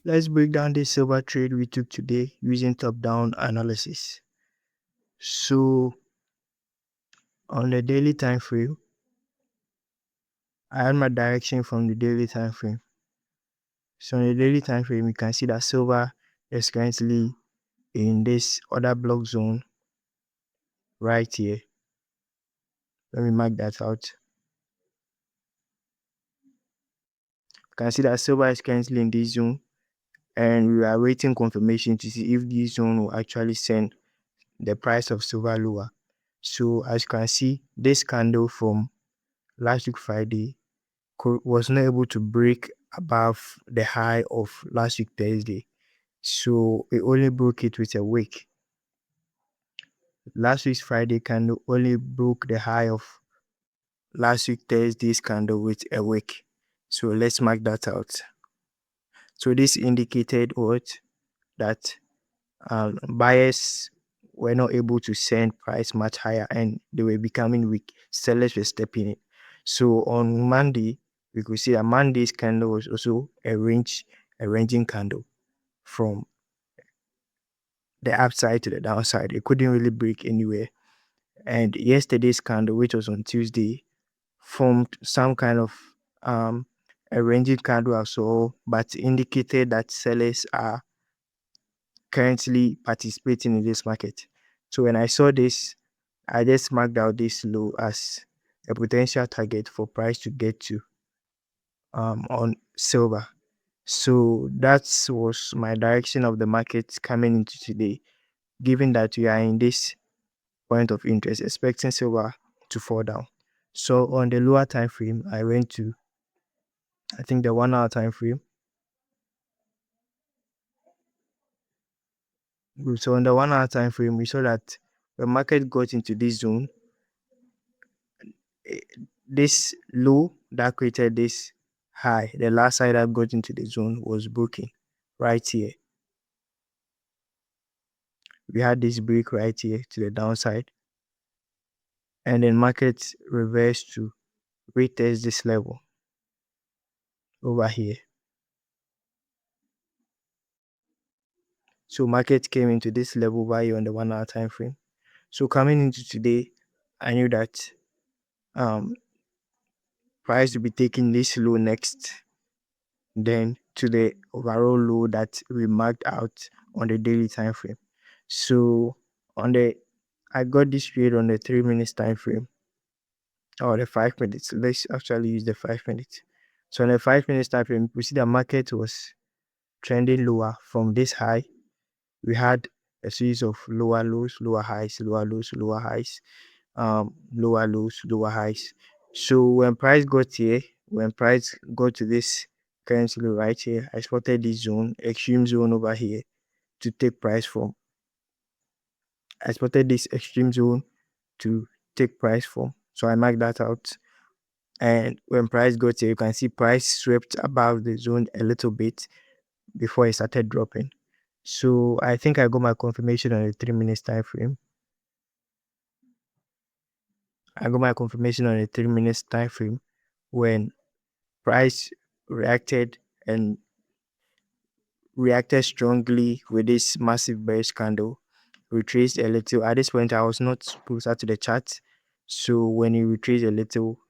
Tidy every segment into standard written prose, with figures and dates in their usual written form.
Let's break down this silver trade we took today using top-down analysis. So on the daily time frame, I had my direction from the daily time frame. So on the daily time frame, you can see that silver is currently in this other block zone right here. Let me mark that out. You can see that silver is currently in this zone, and we are waiting confirmation to see if this zone will actually send the price of silver lower. So as you can see, this candle from last week Friday was not able to break above the high of last week Thursday. So it only broke it with a wick. Last week's Friday candle only broke the high of last week Thursday's candle with a wick. So let's mark that out. So this indicated what? That buyers were not able to send price much higher and they were becoming weak. Sellers were stepping in. So on Monday, we could see that Monday's candle was also a ranging candle from the upside to the downside. It couldn't really break anywhere. And yesterday's candle, which was on Tuesday, formed some kind of a ranging candle as well, but indicated that sellers are currently participating in this market. So when I saw this, I just marked out this low as a potential target for price to get to on silver. So that was my direction of the market coming into today, given that we are in this point of interest, expecting silver to fall down. So on the lower time frame, I went to, I think, the 1 hour time frame. So on the 1 hour time frame, we saw that the market got into this zone. This low that created this high, the last side that got into the zone was broken right here. We had this break right here to the downside, and then market reversed to retest this level over here. So market came into this level over here on the 1 hour time frame. So coming into today, I knew that price will be taking this low next, then to the overall low that we marked out on the daily time frame. So I got this trade on the 3 minutes time frame or the 5 minutes. Let's actually use the 5 minutes. So on the 5 minutes time frame, we see the market was trending lower from this high. We had a series of lower lows, lower highs, lower lows, lower highs, lower lows, lower highs. So when price got here, when price got to this currently right here, I spotted this zone, extreme zone over here to take price from. I spotted this extreme zone to take price from. So I marked that out. And when price got here, you can see price swept above the zone a little bit before it started dropping. So I think I got my confirmation on the 3 minutes time frame. I got my confirmation on the 3 minutes time frame when price reacted strongly with this massive bearish candle, retraced a little. At this point, I was not closer to the chart, so when it retraced a little,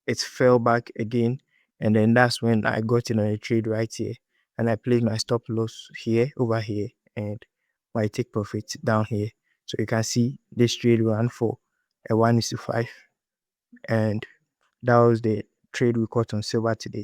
it fell back again, and then that's when I got in on a trade right here, and I placed my stop loss here, over here, and my take profit down here. So you can see this trade ran for a 1:5, and that was the trade we caught on silver today.